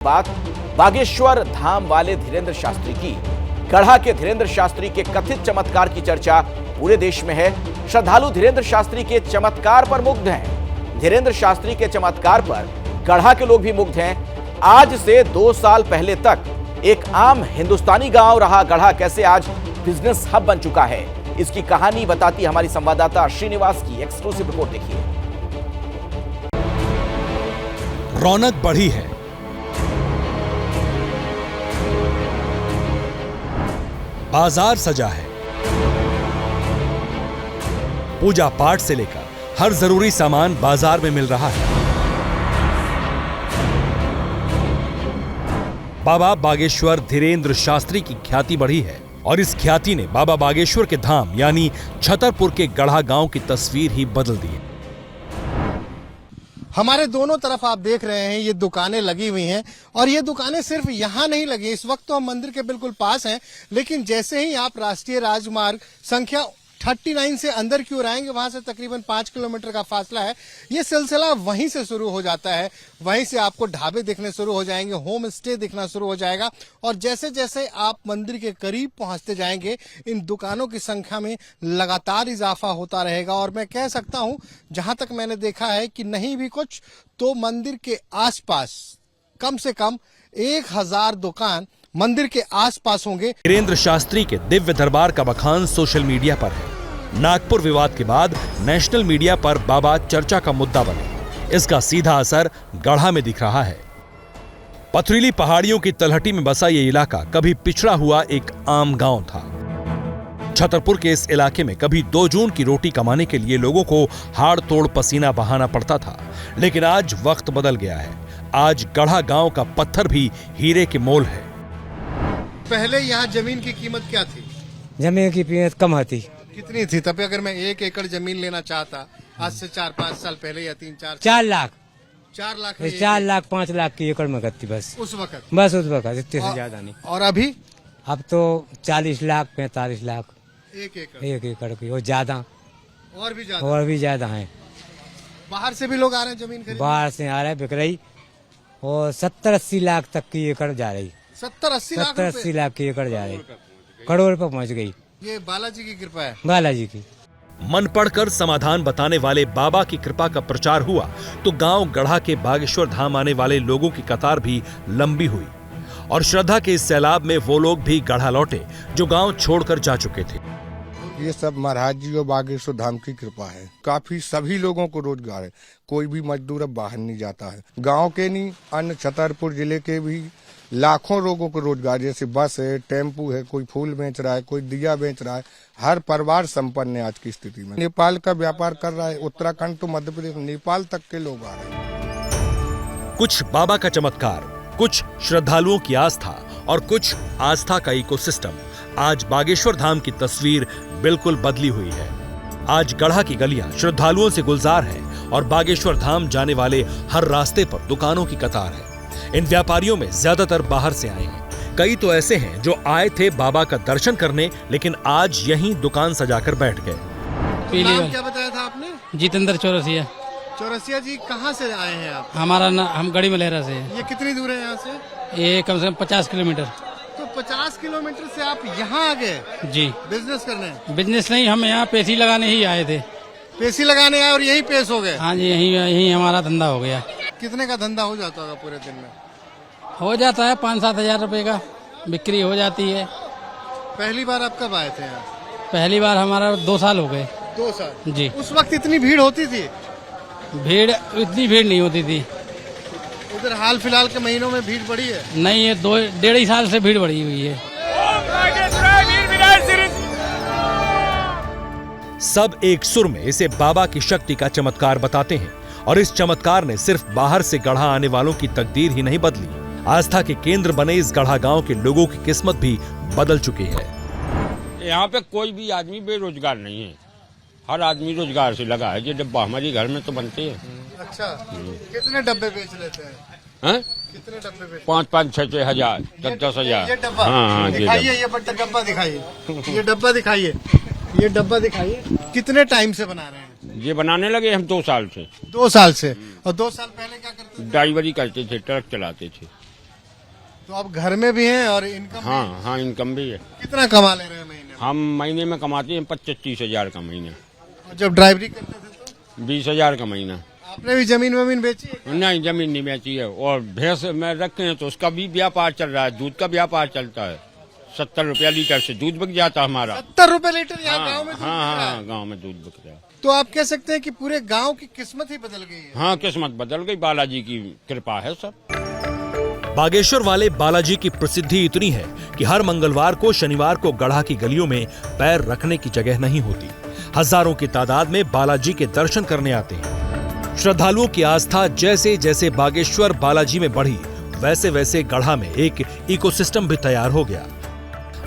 बात बागेश्वर धाम वाले धीरेन्द्र शास्त्री की। गढ़ा के धीरेन्द्र शास्त्री के कथित चमत्कार की चर्चा पूरे देश में है। श्रद्धालु धीरेन्द्र शास्त्री के चमत्कार पर मुग्ध हैं। धीरेन्द्र शास्त्री के चमत्कार पर गढ़ा के लोग भी मुग्ध हैं। आज से 2 साल पहले तक एक आम हिंदुस्तानी गांव रहा गढ़ा कैसे आज बिजनेस हब बन चुका है, इसकी कहानी बताती हमारी संवाददाता श्रीनिवास की एक्सक्लूसिव रिपोर्ट देखिए। रौनक बढ़ी है, बाजार सजा है, पूजा पाठ से लेकर हर जरूरी सामान बाजार में मिल रहा है। बाबा बागेश्वर धीरेन्द्र शास्त्री की ख्याति बढ़ी है और इस ख्याति ने बाबा बागेश्वर के धाम यानी छतरपुर के गढ़ा गांव की तस्वीर ही बदल दी है। हमारे दोनों तरफ आप देख रहे हैं ये दुकानें लगी हुई हैं और ये दुकानें सिर्फ यहाँ नहीं लगी। इस वक्त तो हम मंदिर के बिल्कुल पास हैं, लेकिन जैसे ही आप राष्ट्रीय राजमार्ग संख्या 39 से अंदर की ओर आएंगे, वहां से तकरीबन 5 किलोमीटर का फासला है। ये सिलसिला वहीं से शुरू हो जाता है। वहीं से आपको ढाबे दिखने शुरू हो जाएंगे, होम स्टे दिखना शुरू हो जाएगा और जैसे जैसे आप मंदिर के करीब पहुंचते जाएंगे, इन दुकानों की संख्या में लगातार इजाफा होता रहेगा। और मैं कह सकता हूं, जहां तक मैंने देखा है कि नहीं भी कुछ तो मंदिर के आसपास कम से कम 1000 दुकान मंदिर के आसपास होंगे। धीरेन्द्र शास्त्री के दिव्य दरबार का बखान सोशल मीडिया पर है। नागपुर विवाद के बाद नेशनल मीडिया पर बाबा चर्चा का मुद्दा बने। इसका सीधा असर गढ़ा में दिख रहा है। पथरीली पहाड़ियों की तलहटी में बसा ये इलाका कभी पिछड़ा हुआ एक आम गांव था। छतरपुर के इस इलाके में कभी 2 जून की रोटी कमाने के लिए लोगों को हाड़ तोड़ पसीना बहाना पड़ता था, लेकिन आज वक्त बदल गया है। आज गढ़ा गांव का पत्थर भी हीरे के मोल है। पहले यहाँ जमीन की कीमत क्या थी? जमीन की कीमत कम थी। कितनी थी? तब अगर मैं 1 एकड़ जमीन लेना चाहता आज से 4-5 साल पहले या 3-4 4 लाख 4 लाख 4 लाख 5 लाख की एकड़ में थी बस उस वक्त। इतने से ज्यादा नहीं। और अभी अब तो 40 लाख 45 लाख 1 एकड़ की, और ज्यादा और भी ज्यादा है। बाहर से भी लोग आ रहे हैं जमीन खरीदने? बाहर से आ रहे बिक रही, और 70-80 लाख तक की एकड़ जा रही। 70-80 लाख की एकड़ जा रही, करोड़ पर पहुंच गई। ये बालाजी की कृपा है। बालाजी की। मन पढ़कर समाधान बताने वाले बाबा की कृपा का प्रचार हुआ तो गांव गढ़ा के बागेश्वर धाम आने वाले लोगों की कतार भी लंबी हुई और श्रद्धा के इस सैलाब में वो लोग भी गढ़ा लौटे जो गांव छोड़कर जा चुके थे। ये सब महाराज जी और बागेश्वर धाम की कृपा है। काफी सभी लोगों को रोजगार है, कोई भी मजदूर अब बाहर नहीं जाता है। गांव के नहीं, अन्य छतरपुर जिले के भी लाखों लोगों को रोजगार, जैसे बस है, टेम्पू है, कोई फूल बेच रहा है, कोई दिया बेच रहा है। हर परिवार संपन्न है आज की स्थिति में। नेपाल का व्यापार कर रहा है, उत्तराखंड तो मध्य प्रदेश, नेपाल तक के लोग आ रहे हैं। कुछ बाबा का चमत्कार, कुछ श्रद्धालुओं की आस्था और कुछ आस्था का इकोसिस्टम। आज बागेश्वर धाम की तस्वीर बिल्कुल बदली हुई है। आज गढ़ा की गलियां श्रद्धालुओं से गुलजार हैं और बागेश्वर धाम जाने वाले हर रास्ते पर दुकानों की कतार है। इन व्यापारियों में ज्यादातर बाहर से आए हैं। कई तो ऐसे हैं जो आए थे बाबा का दर्शन करने, लेकिन आज यहीं दुकान सजाकर बैठ गए। नाम क्या बताया था आपने? जितेंद्र चौरसिया। चौरसिया जी, कहाँ से आए हैं आप? हम गढ़ी मलहरा से। ये कितनी दूर है यहाँ से? ये कम से कम 50 किलोमीटर। तो 50 किलोमीटर से आप यहाँ आ गए जी बिजनेस करने? बिजनेस नहीं, हम यहाँ पेशी लगाने ही आए थे। पेशी लगाने आए और यही पेश हो गए? हाँ जी, यही हमारा धंधा हो गया। कितने का धंधा हो जाता होगा पूरे दिन में? हो जाता है 5-7 हजार रुपए का बिक्री हो जाती है। पहली बार आप कब आए थे यहाँ? पहली बार हमारा 2 साल हो गए। 2 साल जी। उस वक्त इतनी भीड़ होती थी? इतनी भीड़ नहीं होती थी। उधर हाल फिलहाल के महीनों में भीड़ बढ़ी है? नहीं, ये 1.5 साल से भीड़ बढ़ी हुई है। सब एक सुर में इसे बाबा की शक्ति का चमत्कार बताते हैं और इस चमत्कार ने सिर्फ बाहर से गढ़ा आने वालों की तकदीर ही नहीं बदली, आस्था के केंद्र बने इस गढ़ा गांव के लोगों की किस्मत भी बदल चुकी है। यहाँ पे कोई भी आदमी बेरोजगार नहीं है, हर आदमी रोजगार से लगा है। ये डब्बा हमारे घर में तो बनते हैं। अच्छा, कितने डब्बे बेच लेते हैं? कितने डब्बे बेच? 5-5, 6-6 हजार, 10-10 हजार। ये डब्बा दिखाइए, ये बड़ा डब्बा दिखाइए, ये डब्बा दिखाइए, ये डब्बा दिखाइए। कितने टाइम से बना रहे हैं? ये बनाने लगे हम 2 साल से। 2 साल से। और 2 साल पहले क्या करते थे? ड्राइवरी करते थे, ट्रक चलाते थे। तो आप घर में भी हैं और इनकम हाँ हाँ, इनकम भी है। कितना कमा ले रहे हैं महीने में? हम महीने में कमाते हैं 25-30 हजार का महीना। और जब ड्राइवरी करते थे तो 20 हजार का महीना। आपने भी जमीन वमीन बेची है? नहीं, जमीन नहीं बेची है। और भैंस में रखे हैं तो उसका भी व्यापार चल रहा है, दूध का व्यापार चलता है। 70 रुपया लीटर से दूध बिक जाता है हमारा। 70 रुपए लीटर यहाँ हाँ गाँव में दूध हाँ बिक रहा है। हाँ, गाँव में दूध बिक रहा है। तो आप कह सकते हैं कि पूरे गांव की किस्मत ही बदल गई है। हाँ, किस्मत बदल गई, बालाजी की कृपा है सब। बागेश्वर वाले बालाजी की प्रसिद्धि इतनी है कि हर मंगलवार को शनिवार को गढ़ा की गलियों में पैर रखने की जगह नहीं होती। हजारों की तादाद में बालाजी के दर्शन करने आते हैं। श्रद्धालुओं की आस्था जैसे जैसे बागेश्वर बालाजी में बढ़ी, वैसे वैसे गढ़ा में एक इकोसिस्टम भी तैयार हो गया।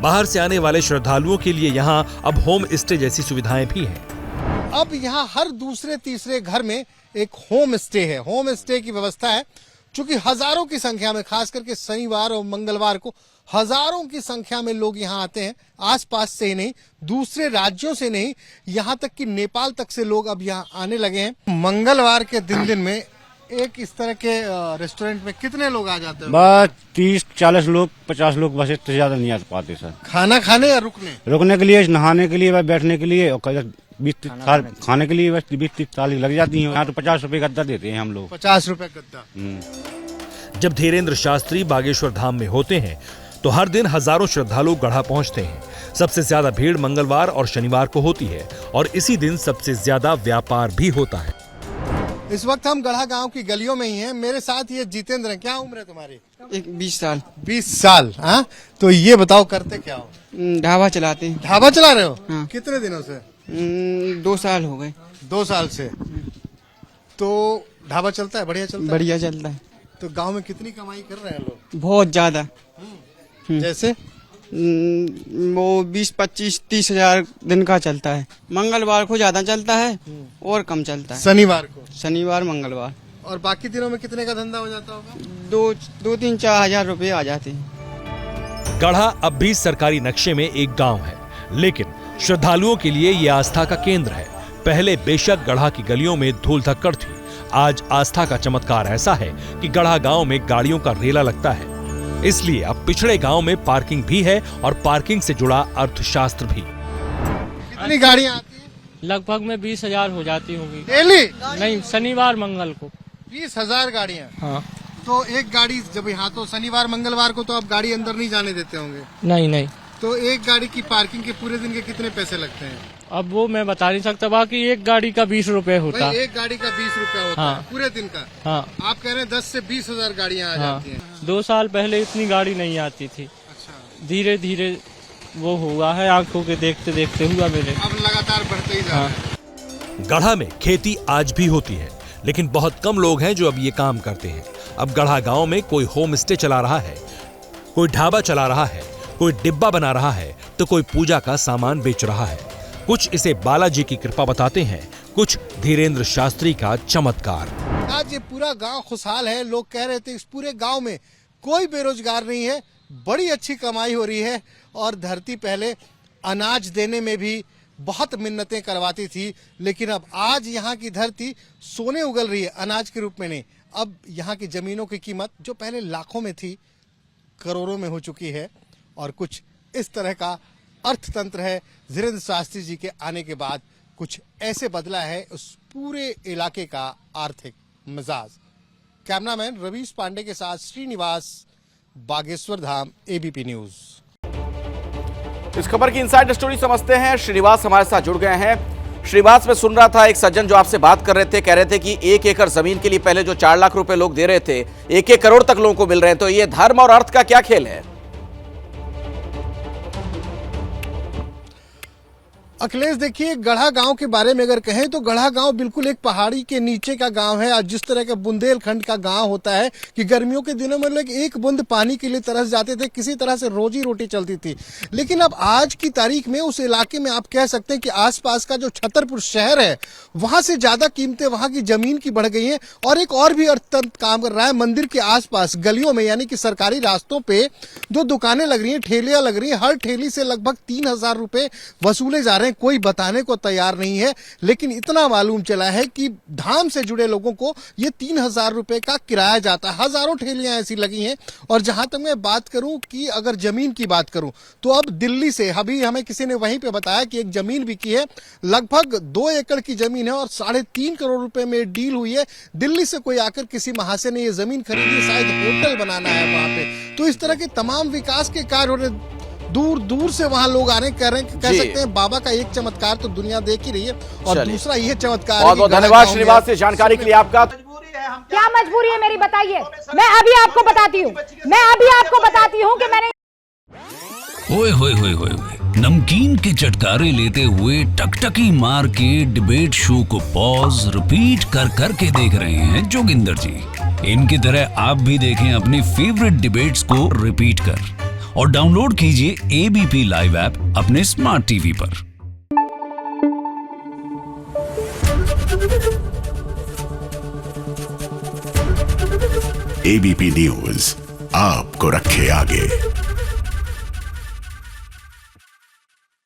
बाहर से आने वाले श्रद्धालुओं के लिए यहाँ अब होम स्टे जैसी सुविधाएं भी हैं। अब यहाँ हर दूसरे तीसरे घर में एक होम स्टे है। होम स्टे की व्यवस्था है, चूंकि हजारों की संख्या में, खास करके शनिवार और मंगलवार को हजारों की संख्या में लोग यहाँ आते हैं। आसपास से ही नहीं, दूसरे राज्यों से नहीं, यहाँ तक कि नेपाल तक से लोग अब यहाँ आने लगे हैं। मंगलवार के दिन में एक इस तरह के रेस्टोरेंट में कितने लोग आ जाते हैं? बस 30-40 लोग, 50 लोग, बस इससे ज्यादा नहीं आ पाते सर। खाना खाने या रुकने के लिए, नहाने के लिए, बस बैठने के लिए, और 20-30 खाने के लिए बस 20-30 लग जाती है। यहाँ तो 50 रुपए गद्दा देते हैं हम लोग। 50 रुपए गद्दा। जब धीरेन्द्र शास्त्री बागेश्वर धाम में होते हैं तो हर दिन हजारों श्रद्धालु गढ़ा पहुंचते हैं। सबसे ज्यादा भीड़ मंगलवार और शनिवार को होती है और इसी दिन सबसे ज्यादा व्यापार भी होता है। इस वक्त हम गढ़ा गांव की गलियों में ही हैं। मेरे साथ ये जितेंद्र हैं। क्या उम्र है तुम्हारी? 20 साल। 20 साल। हाँ, तो ये बताओ करते क्या हो? ढाबा चलाते हैं। ढाबा चला रहे हो? हाँ। कितने दिनों से? 2 साल हो गए। 2 साल से। तो ढाबा चलता है? बढ़िया चलता है? बढ़िया चलता है। तो गांव में कितनी कमाई कर रहे हैं लोग? बहुत ज्यादा। जैसे वो 20-25-30 हजार दिन का चलता है। मंगलवार को ज्यादा चलता है और कम चलता है शनिवार को। शनिवार मंगलवार। और बाकी दिनों में कितने का धंधा हो जाता होगा? 2-3-4 हजार रुपए आ जाते हैं। गढ़ा अब भी सरकारी नक्शे में एक गांव है, लेकिन श्रद्धालुओं के लिए ये आस्था का केंद्र है। पहले बेशक गढ़ा की गलियों में धूल धक्कड़ थी, आज आस्था का चमत्कार ऐसा है कि गढ़ा गांव में गाड़ियों का रेला लगता है। इसलिए अब पिछड़े गांव में पार्किंग भी है और पार्किंग से जुड़ा अर्थशास्त्र भी। कितनी गाड़ियाँ आती हैं? लगभग में 20,000 हो जाती होगी डेली? नहीं, शनिवार मंगल को 20,000 गाड़ियाँ। हाँ। तो एक गाड़ी जब यहाँ, तो शनिवार मंगलवार को तो आप गाड़ी अंदर नहीं जाने देते होंगे? नहीं नहीं। तो एक गाड़ी की पार्किंग के पूरे दिन के कितने पैसे लगते हैं? अब वो मैं बता नहीं सकता, बाकी एक गाड़ी का 20 रुपए होता भाई एक गाड़ी का 20 रुपया होता हाँ। है पूरे दिन का। हाँ आप कह रहे हैं 10 से 20,000 गाड़ियाँ आ हाँ। जाती हैं। 2 साल पहले इतनी गाड़ी नहीं आती थी। अच्छा। धीरे धीरे वो हुआ है, आंखों के देखते देखते हुआ मेरे। अब लगातार बढ़ते ही जा रहे हैं। गढ़ा में खेती आज भी होती है, लेकिन बहुत कम लोग हैं जो अब ये काम करते हैं। अब गढ़ा गांव में कोई होम स्टे चला रहा है, कोई ढाबा चला रहा है, कोई डिब्बा बना रहा है, तो कोई पूजा का सामान बेच रहा है। कुछ इसे बालाजी की कृपा बताते हैं, कुछ धीरेन्द्र शास्त्री का चमत्कार। आज ये पूरा गांव खुशहाल है। लोग कह रहे थे इस पूरे गांव में कोई बेरोजगार नहीं है, बड़ी अच्छी कमाई हो रही है। और धरती पहले अनाज देने में भी बहुत मिन्नतें करवाती थी, लेकिन अब आज यहाँ की धरती सोने उगल रही है, अनाज के रूप में नहीं। अब यहाँ की जमीनों की कीमत जो पहले लाखों में थी, करोड़ों में हो चुकी है। और कुछ इस तरह का अर्थतंत्र है धीरेन्द्र शास्त्री जी के आने के बाद। कुछ ऐसे बदला है उस पूरे इलाके का आर्थिक मिजाज। कैमरामैन रवीश पांडे के साथ श्रीनिवास, बागेश्वर धाम, एबीपी न्यूज। इस खबर की इनसाइड स्टोरी समझते हैं। श्रीनिवास हमारे साथ जुड़ गए हैं। श्रीनिवास, मैं सुन रहा था एक सज्जन जो आपसे बात कर रहे थे, कह रहे थे कि 1 एकड़ जमीन के लिए पहले जो 4 लाख रुपए लोग दे रहे थे, 1-1 करोड़ तक लोगों को मिल रहे हैं। तो ये धर्म और अर्थ का क्या खेल है? अखिलेश, देखिए गढ़ा गांव के बारे में अगर कहें तो गढ़ा गांव बिल्कुल एक पहाड़ी के नीचे का गांव है। आज जिस तरह का बुंदेलखंड का गांव होता है कि गर्मियों के दिनों में लोग एक बूंद पानी के लिए तरस जाते थे, किसी तरह से रोजी रोटी चलती थी। लेकिन अब आज की तारीख में उस इलाके में आप कह सकते हैं कि आसपास का जो छतरपुर शहर है, वहां से ज्यादा कीमतें वहां की जमीन की बढ़ गई हैं। और एक और भी अर्थतंत्र काम कर रहा है। मंदिर के आसपास गलियों में, यानी कि सरकारी रास्तों पे जो दुकानें लग रही हैं, ठेलियां लग रही हैं, हर ठेली से लगभग 3,000 रुपए वसूले जा रहे हैं। हैं, कोई बताने को तैयार नहीं है। लेकिन इतना मालूम चला है कि धाम से जुड़े लोगों को ये 3,000 रुपए का किराया जाता है। हजारों ठेलियां ऐसी लगी हैं। और जहां तक मैं बात करूं कि अगर जमीन की बात करूं तो अब दिल्ली से अभी हमें किसी ने वहीं पे बताया कि एक जमीन बिकी है, लगभग 2 एकड़ की जमीन है और 3.5 करोड़ रुपए में डील हुई है। दिल्ली से कोई आकर किसी महाशय ने ये जमीन खरीदी, शायद होटल बनाना है वहां पे। तो इस तरह के तमाम विकास के कार्य हो रहे, दूर दूर से वहां लोग आ रहे, कह सकते हैं बाबा का एक चमत्कार तो दुनिया देख ही रही है और दूसरा यह चमत्कार। बहुत बहुत धन्यवाद श्रीनिवास से जानकारी के लिए आपका। क्या मजबूरी है मेरी, बताइए। मैं अभी आपको बताती हूँ कि मैंने ओए होए होए होए नमकीन के चटकारे लेते हुए टकटकी मार के डिबेट शो को पॉज रिपीट कर करके देख रहे हैं जोगिंदर जी। इनकी तरह आप भी देखें अपनी फेवरेट डिबेट्स को रिपीट कर और डाउनलोड कीजिए एबीपी लाइव ऐप अपने स्मार्ट टीवी पर। एबीपी न्यूज आपको रखे आगे।